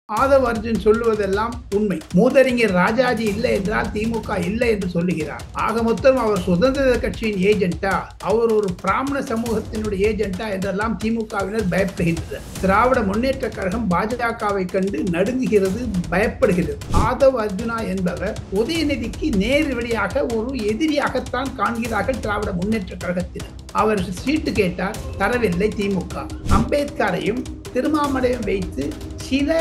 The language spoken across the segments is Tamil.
ஆதவ் அர்ஜுன் சொல்லுவதெல்லாம் உண்மை. மூதறிஞர் ராஜாஜி இல்லை என்றால் திமுக இல்லை என்று சொல்லுகிறார். ஆக மொத்தம் அவர் சுதந்திர கட்சியின் ஏஜென்டா, அவர் ஒரு பிராமண சமூகத்தினுடைய ஏஜென்டா என்றெல்லாம் திமுகவினர் பயப்படுகின்றனர். திராவிட முன்னேற்ற கழகம் பாஜகவை கண்டு நடுங்குகிறது, பயப்படுகிறது. ஆதவ் அர்ஜுனா என்பவர் உதயநிதிக்கு நேர் வழியாக ஒரு எதிரியாகத்தான் காண்கிறார்கள் திராவிட முன்னேற்ற கழகத்தினர். அவர் சீட்டு கேட்டார், தரவில்லை திமுக. அம்பேத்கரையும் திருமாமலையும் வைத்து சில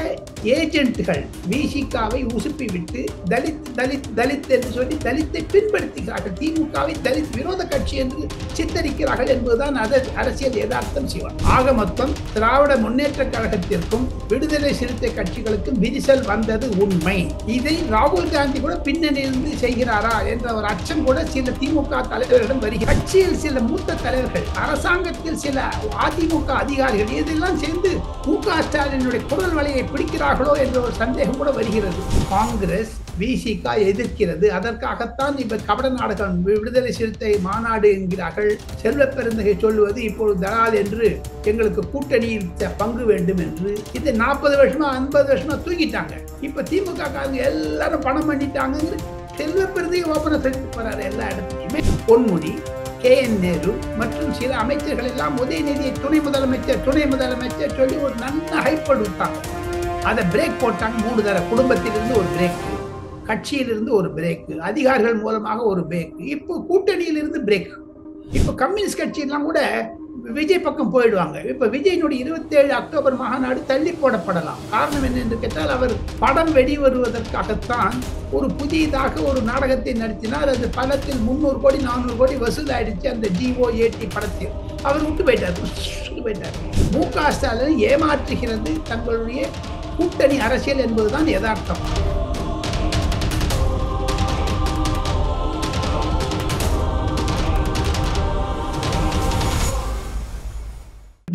ஏஜென்ட்கள் விசிகாவை உசுப்பிவிட்டு தலித் தலித் தலித் என்று சொல்லி தலித்தை பின்படுத்துகிறார்கள். திமுகவை தலித் விரோத கட்சி என்று சித்தரிக்கிறார்கள் என்பதுதான் அரசியல் யதார்த்தம். சிவா, ஆக மொத்தம் திராவிட முன்னேற்ற கழகத்திற்கும் விடுதலை சிறுத்தை கட்சிகளுக்கும் விரிசல் வந்தது உண்மை. இதை ராகுல் காந்தி கூட பின்னணியிலிருந்து செய்கிறாரா என்ற ஒரு அச்சம் கூட சில திமுக தலைவர்களிடம் வருகிறது. கட்சியில் சில மூத்த தலைவர்கள், அரசாங்கத்தில் சில அதிமுக அதிகாரிகள் இதெல்லாம் சேர்ந்து மு.க. ஸ்டாலினுடைய குரல் வலையை பிடிக்கிறார்களோ என்ற ஒரு சந்தேகம் கூட வருகிறது. காங்கிரஸ் விசிக எதிர்க்கிறது. அதற்காகத்தான் இப்ப கபட நாடகம் விடுதலை சிறுத்தை மாநாடு என்கிறார்கள். செல்வ பெருந்தகை சொல்லுவது இப்பொழுது தலால் என்று எங்களுக்கு கூட்டணியில் பங்கு வேண்டும் என்று. இதை 40 வருஷமா 50 வருஷமா தூங்கிட்டாங்க. இப்ப திமுக காரங்க எல்லாரும் பணம் பண்ணிட்டாங்க. செல்வ பெருந்தகை ஓபன சொல்லிட்டு போறாரு எல்லா இடத்துலையுமே. பொன்முடி, KN நேரு மற்றும் சில அமைச்சர்கள் எல்லாம் உதயநிதியை துணை முதலமைச்சர் சொல்லி ஒரு நல்ல ஹைப்படுத்தாங்க. அதை பிரேக் போட்டாங்க. 3 தடவை குடும்பத்திலிருந்து ஒரு பிரேக், கட்சியிலிருந்து ஒரு பிரேக், அதிகாரிகள் மூலமாக ஒரு பிரேக், இப்போ கூட்டணியிலிருந்து பிரேக். இப்போ கம்யூனிஸ்ட் கட்சியெல்லாம் கூட விஜய் பக்கம் போயிடுவாங்க. இப்ப விஜயனுடைய 27 அக்டோபர் மாநாடு தள்ளி போடப்படலாம். காரணம் என்ன என்று கேட்டால், அவர் படம் வெளிவருவதற்காகத்தான் ஒரு புதியதாக ஒரு நாடகத்தை நடத்தினார். அது பணத்தில் 300 கோடி 400 கோடி வசூல் ஆயிடுச்சு. அந்த GOAT படத்தில் அவர் விட்டு போயிட்டார். மு.க. ஸ்டாலின் ஏமாற்றுகிறது தங்களுடைய கூட்டணி அரசியல் என்பதுதான் யதார்த்தம்.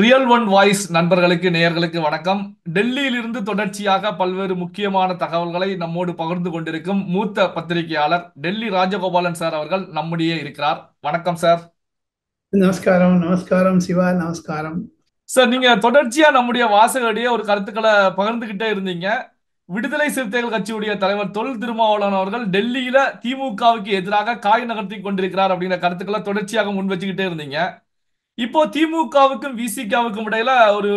ரியல் ஒன் வாய்ஸ் நண்பர்களுக்கு, நேயர்களுக்கு வணக்கம். டெல்லியிலிருந்து தொடர்ச்சியாக பல்வேறு முக்கியமான தகவல்களை நம்மோடு பகிர்ந்து கொண்டிருக்கும் மூத்த பத்திரிகையாளர் டெல்லி ராஜகோபாலன் சார் அவர்கள் நம்முடைய இருக்கிறார். வணக்கம் சார். நமஸ்காரம். நமஸ்காரம் சிவா, நமஸ்காரம் சார். நீங்க தொடர்ச்சியா நம்முடைய வாசகடியே ஒரு கருத்துக்களை பகிர்ந்துகிட்டே இருந்தீங்க. விடுதலை சிறுத்தைகள் கட்சியுடைய தலைவர் தொல் திருமாவளவன் அவர்கள் டெல்லியில திமுகவுக்கு எதிராக காய் நகர்த்தி கொண்டிருக்கிறார் அப்படிங்கிற கருத்துக்களை தொடர்ச்சியாக முன் வச்சுக்கிட்டே இருந்தீங்க. இப்போ திமுகவுக்கும் விசிகாவுக்கும் இடையில ஒரு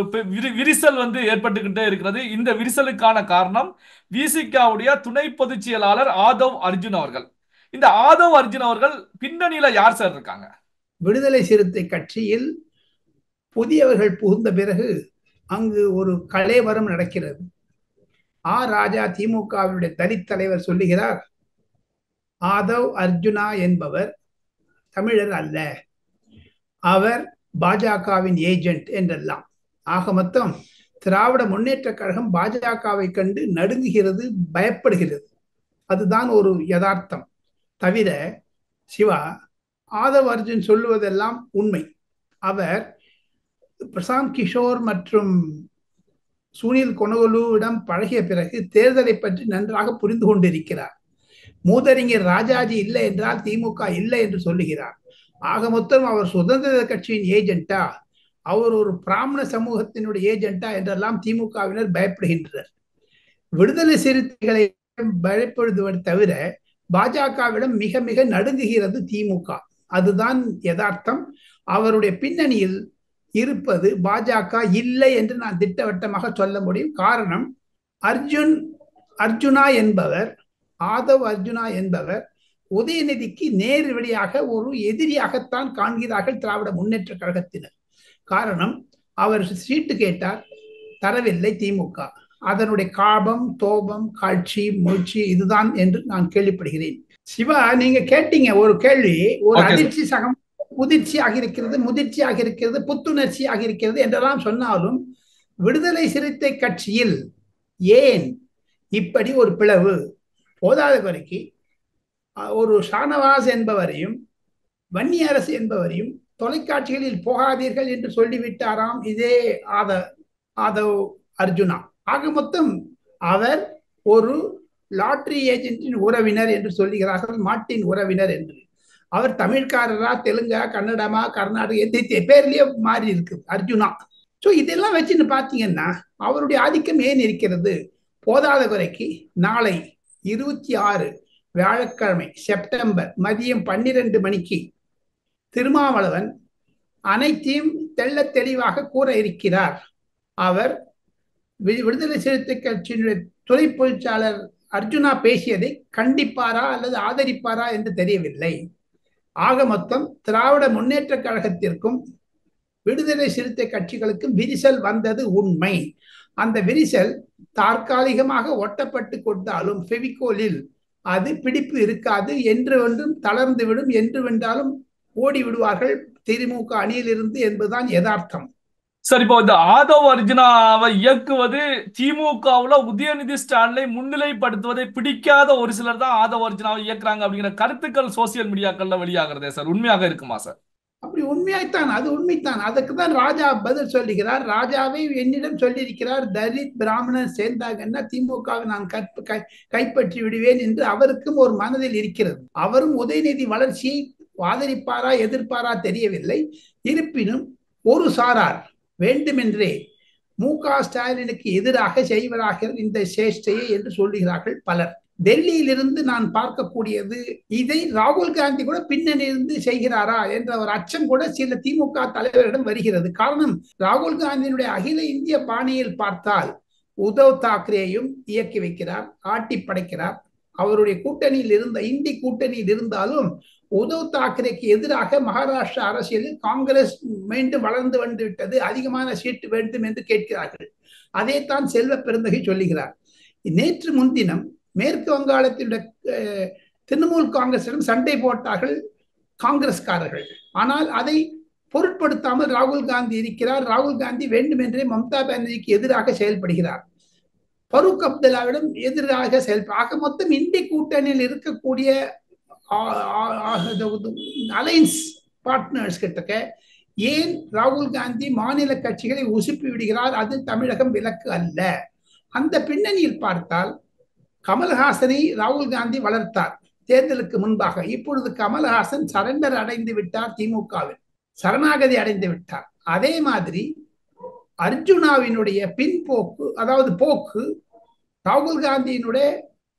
விரிசல் ஏற்பட்டுக்கிட்டே இருக்கிறது. இந்த விரிசலுக்கான காரணம் விசிகாவுடைய துணை பொதுச் செயலாளர் ஆதவ் அர்ஜுன் அவர்கள். இந்த ஆதவ் அர்ஜுன் அவர்கள் பின்னணியில யார் சார் இருக்காங்க? விடுதலை சிறுத்தை கட்சியில் புதியவர்கள் புகுந்த பிறகு அங்கு ஒரு கலேவரம் நடக்கிறது. ராஜா திமுகவினுடைய தலித் தலைவர் சொல்லுகிறார், ஆதவ் அர்ஜுனா என்பவர் தமிழர் அல்ல, அவர் பாஜகவின் ஏஜென்ட் என்றெல்லாம். ஆக மொத்தம் திராவிட முன்னேற்ற கழகம் பாஜகவை கண்டு நடுங்குகிறது, பயப்படுகிறது. அதுதான் ஒரு யதார்த்தம். தவிர சிவா, ஆதவ் அர்ஜுன் சொல்லுவதெல்லாம் உண்மை. அவர் பிரசாந்த் கிஷோர் மற்றும் சுனில் கொனகலுவிடம் பழகிய பிறகு தேர்தலை பற்றி நன்றாக புரிந்து கொண்டிருக்கிறார். மூதறிஞர் ராஜாஜி இல்லை என்றால் திமுக இல்லை என்று சொல்லுகிறார். ஆக மொத்தம் அவர் சுதந்திர கட்சியின் ஏஜென்டா, அவர் ஒரு பிராமண சமூகத்தினுடைய ஏஜென்டா என்றெல்லாம் திமுகவினர் பயப்படுகின்றனர். விடுதலை சிறுத்தைகளை பயப்படுவதை தவிர பாஜகவிடம் மிக மிக நடுங்குகிறது திமுக. அதுதான் யதார்த்தம். அவருடைய பின்னணியில் இருப்பது பாஜக இல்லை என்று நான் திட்டவட்டமாக சொல்ல முடியும். காரணம், ஆதவ் அர்ஜுனா என்பவர் உதயநிதிக்கு நேர் வழியாக ஒரு எதிரியாகத்தான் காண்கிறார்கள் திராவிட முன்னேற்ற கழகத்தினர். காரணம், அவர் சீட்டு கேட்டார், தரவில்லை திமுக. அதனுடைய காபம், தோபம், காட்சி, முயற்சி இதுதான் என்று நான் கேள்விப்படுகிறேன். சிவா, நீங்க கேட்டீங்க ஒரு கேள்வி. ஒரு அதிர்ச்சி சகம் முதிர்ச்சியாக இருக்கிறது, முதிர்ச்சியாக இருக்கிறது, புத்துணர்ச்சியாக இருக்கிறது என்றெல்லாம் சொன்னாலும் விடுதலை சிறுத்தை கட்சியில் ஏன் இப்படி ஒரு பிளவு? போதாத குறைக்கு ஒரு ஷானவாஸ் என்பவரையும் வன்னியரசு என்பவரையும் தொலைக்காட்சிகளில் போகாதீர்கள் என்று சொல்லிவிட்டாராம் இதே ஆதவ் அர்ஜுனா. ஆக மொத்தம் அவர் ஒரு லாட்டரி ஏஜென்டின் உறவினர் என்று சொல்லுகிறார்கள், மாட்டின் உறவினர் என்று. அவர் தமிழ்காரரா, தெலுங்கா, கன்னடமா, கர்நாடக பேர்லயே மாறி இருக்கு அர்ஜுனா. ஸோ இதெல்லாம் வச்சுன்னு பார்த்தீங்கன்னா அவருடைய ஆதிக்கம் ஏன் இருக்கிறது? போதாத குறைக்கு நாளை 26 வியாழக்கிழமை செப்டம்பர் மதியம் 12 மணிக்கு திருமாவளவன் அனைத்தையும் தெள்ள தெளிவாக கூற இருக்கிறார். அவர் விடுதலை சிறுத்தை கட்சியினுடைய துணை பொதுச்சாளர் அர்ஜுனா பேசியதை கண்டிப்பாரா அல்லது ஆதரிப்பாரா என்று தெரியவில்லை. ஆக மொத்தம் திராவிட முன்னேற்ற கழகத்திற்கும் விடுதலை சிறுத்தை கட்சிகளுக்கும் விரிசல் வந்தது உண்மை. அந்த விரிசல் தற்காலிகமாக ஒட்டப்பட்டு கொடுத்தாலும் ஃபெவிகோலில் அது பிடிப்பு இருக்காது. என்று ஒன்றும் தளர்ந்து விடும், என்று வென்றாலும் ஓடி விடுவார்கள் திமுக அணியில் இருந்து என்பதுதான் யதார்த்தம். சார், இப்போ இந்த ஆதவ் அர்ஜுனாவை இயக்குவது திமுகவுல உதயநிதி ஸ்டாலினை முன்னிலைப்படுத்துவதை பிடிக்காத ஒரு சிலர் தான் ஆதவ் அர்ஜுனாவை இயக்குறாங்க அப்படிங்கிற கருத்துக்கள் சோசியல் மீடியாக்கள்ல வெளியாகிறதே சார், உண்மையாக இருக்குமா சார்? அப்படி உண்மையாய்த்தான், அது உண்மைத்தான். அதுக்கு தான் ராஜா பதில் சொல்லுகிறார். ராஜாவே என்னிடம் சொல்லியிருக்கிறார், தலித் பிராமணன் சேர்ந்தாங்கன்னா திமுகவை நான் கைப்பற்றி விடுவேன் என்று அவருக்கும் ஒரு மனதில் இருக்கிறது. அவரும் உதயநிதி வளர்ச்சியை ஆதரிப்பாரா எதிர்ப்பாரா தெரியவில்லை. இருப்பினும் ஒரு சாரார் வேண்டுமென்றே மு.க. ஸ்டாலினுக்கு எதிராக செய்வதாக இந்த சேஷ்டையை என்று சொல்லுகிறார்கள் பலர். டெல்லியிலிருந்து நான் பார்க்கக்கூடியது, இதை ராகுல் காந்தி கூட பின்னணியிலிருந்து செய்கிறாரா என்ற ஒரு அச்சம் கூட சில திமுக தலைவரிடம் வருகிறது. காரணம், ராகுல் காந்தியினுடைய அகில இந்திய பாணியில் பார்த்தால் உத்தவ் தாக்கரேயும் இயக்கி வைக்கிறார், ஆட்டி படைக்கிறார். அவருடைய கூட்டணியில் இருந்த இந்தி கூட்டணியில் இருந்தாலும் உத்தவ் தாக்கரேக்கு எதிராக மகாராஷ்டிரா அரசியலில் காங்கிரஸ் மீண்டும் வளர்ந்து வந்து விட்டது, அதிகமான சீட்டு வேண்டும் என்று கேட்கிறார்கள். அதைத்தான் செல்வ பெருந்தகை சொல்லுகிறார். நேற்று முன்தினம் மேற்கு வங்காளத்தினுடைய திரிணாமுல் காங்கிரசிடம் சண்டை போட்டார்கள் காங்கிரஸ்காரர்கள். ஆனால் அதை பொருட்படுத்தாமல் ராகுல் காந்தி இருக்கிறார். ராகுல் காந்தி வேண்டுமென்றே மம்தா பானர்ஜிக்கு எதிராக செயல்படுகிறார், ஃபரூக் அப்துல்லாவிடம் எதிராக செயல்பட. மொத்தம் இந்திய கூட்டணியில் இருக்கக்கூடிய அலையன்ஸ் பார்ட்னர்ஸ் கிட்டக்க ஏன் ராகுல் காந்தி மாநில கட்சிகளை உசுப்பி விடுகிறார்? அது தமிழகம் விலக்கு அல்ல. அந்த பின்னணியில் பார்த்தால் கமல்ஹாசனை ராகுல் காந்தி வளர்த்தார் தேர்தலுக்கு முன்பாக. இப்பொழுது கமல்ஹாசன் சரண்டர் அடைந்து விட்டார், திமுகவில் சரணாகதி அடைந்து விட்டார். அதே மாதிரி அர்ஜுனாவினுடைய பின்போக்கு, அதாவது போக்கு ராகுல் காந்தியினுடைய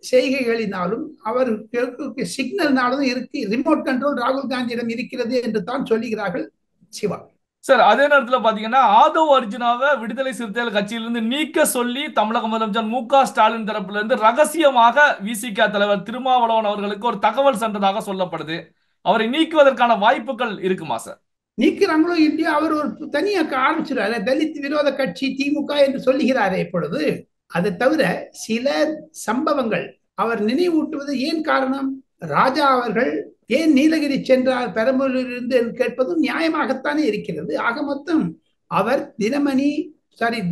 செய்கைகளினாலும் அவருக்கு சிக்னல்னாலும் இருக்கு, ரிமோட் கண்ட்ரோல் ராகுல் காந்தியிடம் இருக்கிறது என்று தான் சொல்லுகிறார்கள். சிவா சார், அதே நேரத்துல பாத்தீங்கன்னா ஆதவ் அர்ஜுனாவை விடுதலை சிறுத்தைகள் கட்சியிலிருந்து நீக்க சொல்லி தமிழக முதலமைச்சர் மு.க. ஸ்டாலின் தரப்புல இருந்து ரகசியமாக விசிக தலைவர் திருமாவளவன் அவர்களுக்கு ஒரு தகவல் சென்றதாக சொல்லப்படுது. அவரை நீக்குவதற்கான வாய்ப்புகள் இருக்குமா சார்? நீக்கிறாங்களோ இல்லையோ, அவர் ஒரு தனியாக ஆரம்பிச்சிருவாரு, தலித் விரோத கட்சி திமுக என்று சொல்லுகிறாரே இப்பொழுது. அதை தவிர சில சம்பவங்கள் அவர் நினைவூட்டுவது ஏன் காரணம்? ராஜா அவர்கள் ஏன் நீலகிரி சென்றார் பெரம்பலூரிலிருந்து என்று கேட்பதும் நியாயமாகத்தானே இருக்கிறது. ஆக மொத்தம் அவர்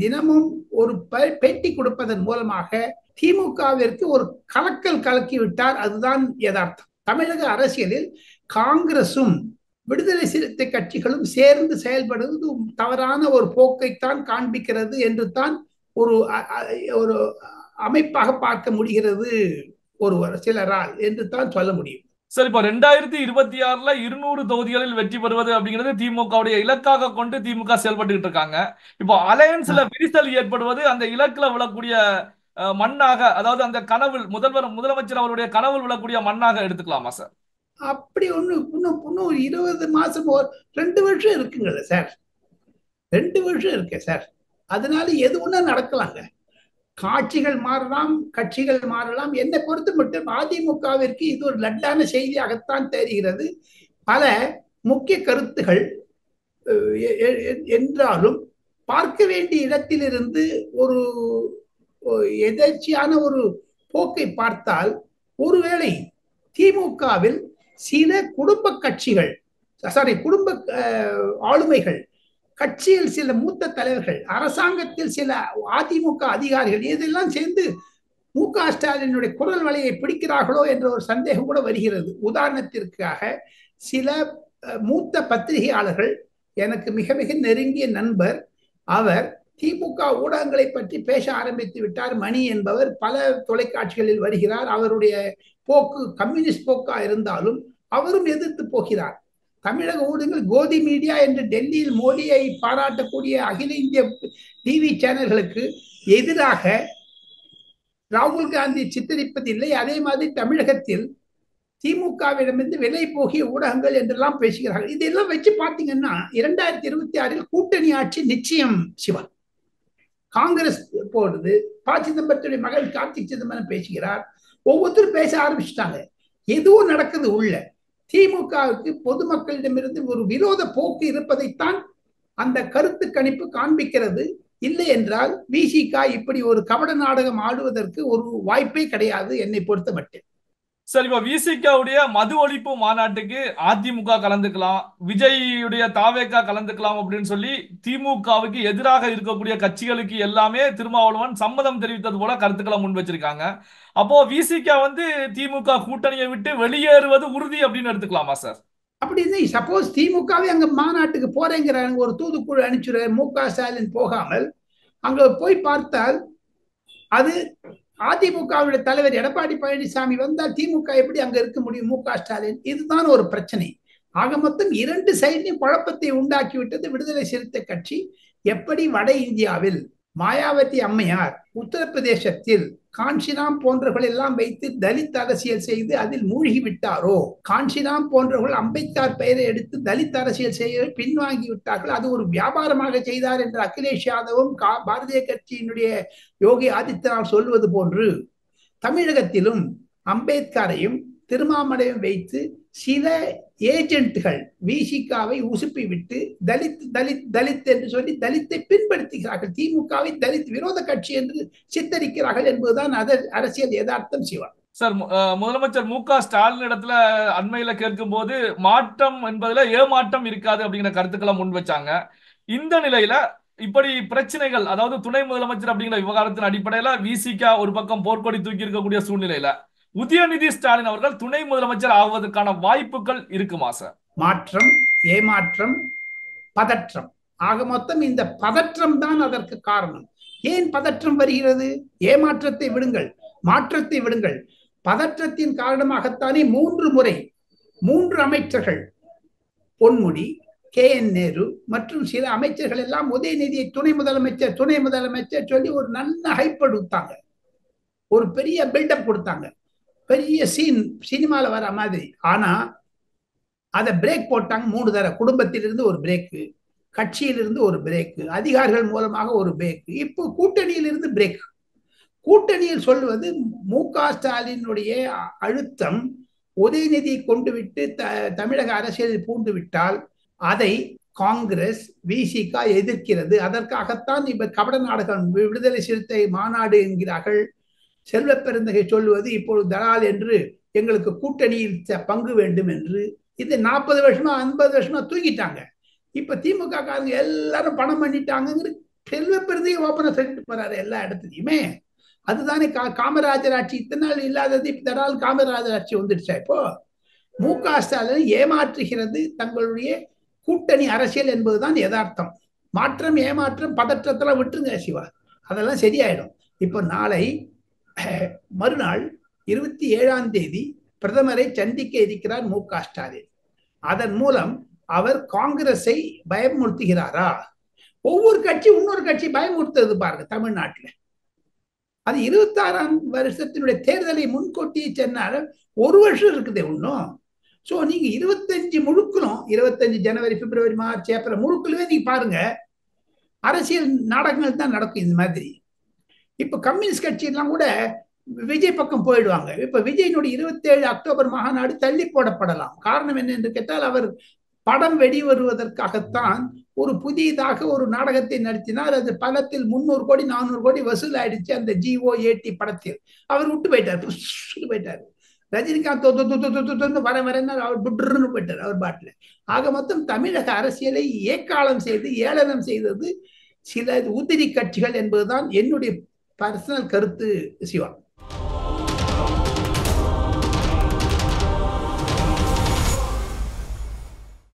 தினமும் ஒரு பேட்டி கொடுப்பதன் மூலமாக திமுகவிற்கு ஒரு கலக்கல் கலக்கி விட்டார். அதுதான் யதார்த்தம். தமிழக அரசியலில் காங்கிரசும் விடுதலை சிறுத்தை கட்சிகளும் சேர்ந்து செயல்படுவது தவறான ஒரு போக்கைத்தான் காண்பிக்கிறது என்று தான் ஒரு அமைப்பாக பார்க்க முடிகிறது ஒருவர் சிலரால் என்று தான் சொல்ல முடியும். சார், இப்போ 2026ல 200 தொகுதிகளில் வெற்றி பெறுவது அப்படிங்கிறது திமுகவுடைய இலக்காக கொண்டு திமுக செயல்பட்டு இருக்காங்க. இப்போ அலையன்ஸ்ல விரிசல் ஏற்படுவது அந்த இலக்குல விழக்கூடிய மண்ணாக, அதாவது அந்த கனவில் முதலமைச்சர் அவருடைய கனவில் விழக்கூடிய மண்ணாக எடுத்துக்கலாமா சார்? அப்படி இன்னும் 20 மாசம் 2 வருஷம் இருக்குங்கள சார், 2 வருஷம் இருக்கு சார். அதனால எது ஒண்ணு நடக்கலாங்க. காட்சிகள் மாறலாம், கட்சிகள் மாறலாம். என்னை பொறுத்து மட்டும் அதிமுகவிற்கு இது ஒரு லட்டான செய்தியாகத்தான் தெரிகிறது. பல முக்கிய கருத்துகள் என்றாலும் பார்க்க வேண்டிய இடத்திலிருந்து ஒரு எதர்ச்சியான ஒரு போக்கை பார்த்தால், ஒருவேளை திமுகவில் சில குடும்ப கட்சிகள், குடும்ப ஆளுமைகள், கட்சியில் சில மூத்த தலைவர்கள், அரசாங்கத்தில் சில அதிமுக அதிகாரிகள் இதெல்லாம் சேர்ந்து மு.க. ஸ்டாலினுடைய குரல் வலையை பிடிக்கிறார்களோ என்ற ஒரு சந்தேகம் கூட வருகிறது. உதாரணத்திற்காக சில மூத்த பத்திரிகையாளர்கள், எனக்கு மிக மிக நெருங்கிய நண்பர், அவர் திமுக ஊடகங்களை பற்றி பேச ஆரம்பித்து விட்டார். மணி என்பவர் பல தொலைக்காட்சிகளில் வருகிறார். அவருடைய போக்கு கம்யூனிஸ்ட் போக்கா இருந்தாலும் அவரும் எதிர்த்து போகிறார். தமிழக ஊடகங்கள் கோதி மீடியா என்று டெல்லியில் மோடியை பாராட்டக்கூடிய அகில இந்திய டிவி சேனல்களுக்கு எதிராக ராகுல் காந்தி சித்தரிப்பதில்லை. அதே மாதிரி தமிழகத்தில் திமுகவிடமிருந்து விலை போகிய ஊடகங்கள் என்றெல்லாம் பேசுகிறார்கள். இதெல்லாம் வச்சு பார்த்தீங்கன்னா 2026 கூட்டணி ஆட்சி நிச்சயம் சிவா. காங்கிரஸ் போடுது, ப சிதம்பரத்துடைய மகன் கார்த்திக் சிதம்பரம் பேசுகிறார், ஒவ்வொருத்தரும் பேச ஆரம்பிச்சுட்டாங்க. எதுவும் நடக்குது உள்ள. திமுகவுக்கு பொதுமக்களிடமிருந்து ஒரு விரோத போக்கு இருப்பதைத்தான் அந்த கருத்து கணிப்பு காண்பிக்கிறது. இல்லை என்றால் விசிக இப்படி ஒரு கபட நாடகம் ஆடுவதற்கு ஒரு வாய்ப்பே கிடையாது என்னை பொறுத்த மட்டும். சார், இப்ப விசிகாவுடைய மது ஒழிப்பு மாநாட்டுக்கு அதிமுக கலந்துக்கலாம், விஜயுடைய தாவேகா கலந்துக்கலாம் அப்படின்னு சொல்லி திமுகவுக்கு எதிராக இருக்கக்கூடிய கட்சிகளுக்கு எல்லாமே திருமாவளவன் சம்மதம் தெரிவித்தது போல கருத்துக்களை முன் வச்சிருக்காங்க. அப்போ விசிகா திமுக கூட்டணியை விட்டு வெளியேறுவது உறுதி அப்படின்னு எடுத்துக்கலாமா சார்? அப்படின்னு சப்போஸ் திமுகவே அங்க மாநாட்டுக்கு போறேங்கிறாங்க, ஒரு தூதுக்குழு அனுப்பிச்சுரு, மு.க. ஸ்டாலின் போகாமல் அங்க போய் பார்த்தால் அது அதிமுகவுடைய தலைவர் எடப்பாடி பழனிசாமி வந்தால் திமுக எப்படி அங்க இருக்க முடியும்? மு.க. ஸ்டாலின். இதுதான் ஒரு பிரச்சனை. ஆக மொத்தம் இரண்டு சைட்லையும் குழப்பத்தை உண்டாக்கிவிட்டது விடுதலை சிறுத்தை கட்சி. எப்படி வட இந்தியாவில் மாயாவதி அம்மையார் உத்தரப்பிரதேசத்தில் காஞ்சிராம் போன்றவர்கள் எல்லாம் வைத்து தலித் அரசியல் செய்து அதில் மூழ்கி விட்டாரோ, காஞ்சிராம் போன்றவர்கள் அம்பேத்கர் பெயரை எடுத்து தலித் அரசியல் செய்ய பின்வாங்கி விட்டார்கள், அது ஒரு வியாபாரமாக செய்தார் என்று அகிலேஷ் யாதவும் பாரதிய கட்சியினுடைய யோகி ஆதித்யநாத் சொல்வது போன்று தமிழகத்திலும் அம்பேத்கரையும் திருமாமலையும் வைத்து சில ஏஜென்ட்கள் விசிகாவை உசுப்பி விட்டு தலித் தலித் தலித் என்று சொல்லி தலித்தை பின்படுத்துகிறார்கள். திமுகவை தலித் விரோத கட்சி என்று சித்தரிக்கிறார்கள் என்பதுதான் அரசியல் யதார்த்தம் சிவா. சார், முதலமைச்சர் மு.க. ஸ்டாலின் இடத்துல அண்மையில கேட்கும் போது மாற்றம் என்பதுல ஏமாற்றம் இருக்காது அப்படிங்கிற கருத்துக்களை முன் வச்சாங்க. இந்த நிலையில இப்படி பிரச்சனைகள், அதாவது துணை முதலமைச்சர் அப்படிங்கிற விவகாரத்தின் அடிப்படையில விசிக ஒரு பக்கம் போர்க்கொடி தூக்கி இருக்கக்கூடிய சூழ்நிலையில உதயநிதி ஸ்டாலின் அவர்கள் துணை முதலமைச்சர் ஆகுவதற்கான வாய்ப்புகள் இருக்குமா சார்? மாற்றம், ஏமாற்றம், பதற்றம். ஆக மொத்தம் இந்த பதற்றம் தான் அதற்கு காரணம். ஏன் பதற்றம் வருகிறது? ஏமாற்றத்தை விடுங்கள், மாற்றத்தை விடுங்கள். பதற்றத்தின் காரணமாகத்தானே 3 முறை 3 அமைச்சர்கள், பொன்முடி, கே.என். நேரு மற்றும் சில அமைச்சர்கள் எல்லாம் உதயநிதியை துணை முதலமைச்சர் சொல்லி ஒரு நல்ல ஹைப் கொடுத்தாங்க, ஒரு பெரிய பில்டப் கொடுத்தாங்க, பெரிய சீன் சினிமால வர மாதிரி. ஆனா அதை பிரேக் போட்டாங்க 3 தடவை. குடும்பத்திலிருந்து ஒரு பிரேக்கு, கட்சியிலிருந்து ஒரு பிரேக்கு, அதிகாரிகள் மூலமாக ஒரு பிரேக், இப்போ கூட்டணியிலிருந்து பிரேக். கூட்டணியில் சொல்வது மு.க. ஸ்டாலினுடைய அழுத்தம் உதயநிதியை கொண்டு விட்டு தமிழக அரசியலில் பூண்டு விட்டால் அதை காங்கிரஸ் விசிக எதிர்க்கிறது. அதற்காகத்தான் இப்ப கபட நாடகம் விடுதலை சிறுத்தை மாநாடு என்கிறார்கள். செல்வ பெருந்தகை சொல்லுவது இப்பொழுது தலால் என்று, எங்களுக்கு கூட்டணியில் பங்கு வேண்டும் என்று. இது 40 வருஷமா 50 வருஷமா தூக்கிட்டாங்க. இப்ப திமுக காரங்க எல்லாரும் பணம் பண்ணிட்டாங்க. செல்வ பெருந்தகை ஓப்பனா சொல்லிட்டு போறாரு எல்லா இடத்துலயுமே. அதுதானே காமராஜர் ஆட்சி. இத்தனை நாள் இல்லாதது இப்ப தலால் காமராஜர் ஆட்சி வந்துடுச்சா? இப்போ மு.க. ஸ்டாலின் ஏமாற்றுகிறது தங்களுடைய கூட்டணி அரசியல் என்பதுதான் யதார்த்தம். மாற்றம், ஏமாற்றம், பதற்றத்தெல்லாம் விட்டுருங்க சிவா, அதெல்லாம் சரியாயிடும். இப்போ நாளை மறுநாள் 27ஆம் தேதி பிரதமரை சந்திக்க இருக்கிறார் மு.க. ஸ்டாலின். அதன் மூலம் அவர் காங்கிரஸை பயமுறுத்துகிறாரா? ஒவ்வொரு கட்சி இன்னொரு கட்சி பயமுறுத்துறது பாருங்க தமிழ்நாட்டில். அது 26ஆம் வருஷத்தினுடைய தேர்தலை முன்கூட்டியே சொன்னார். 1 வருஷம் இருக்குது இன்னும். ஸோ நீங்க 25 முழுக்கணும், 25 ஜனவரி, பிப்ரவரி, மார்ச், ஏப்ரல் முழுக்கலுமே நீங்க பாருங்க அரசியல் நாடகங்கள் தான் நடக்கும் இந்த மாதிரி. இப்ப கம்யூனிஸ்ட் கட்சி எல்லாம் கூட விஜய் பக்கம் போயிடுவாங்க. இப்ப விஜயனுடைய 27 அக்டோபர் மாநாடு தள்ளி போடப்படலாம். காரணம் என்ன என்று கேட்டால், அவர் படம் வெளிவருவதற்காகத்தான் ஒரு புதியதாக ஒரு நாடகத்தை நடத்தினார். அது பலத்தில் 300 கோடி 400 கோடி வசூல் ஆயிடுச்சு. அந்த GOAT படத்தில் அவர் விட்டு போயிட்டார். ரஜினிகாந்த் வர அவர் புட்ருன்னு போயிட்டார் அவர் பாட்டில். ஆக மொத்தம் தமிழக அரசியலை ஏக்காலம் செய்து ஏளனம் செய்தது சில உதிரி கட்சிகள் என்பதுதான் என்னுடைய பர்சனல் கருத்து சிவா.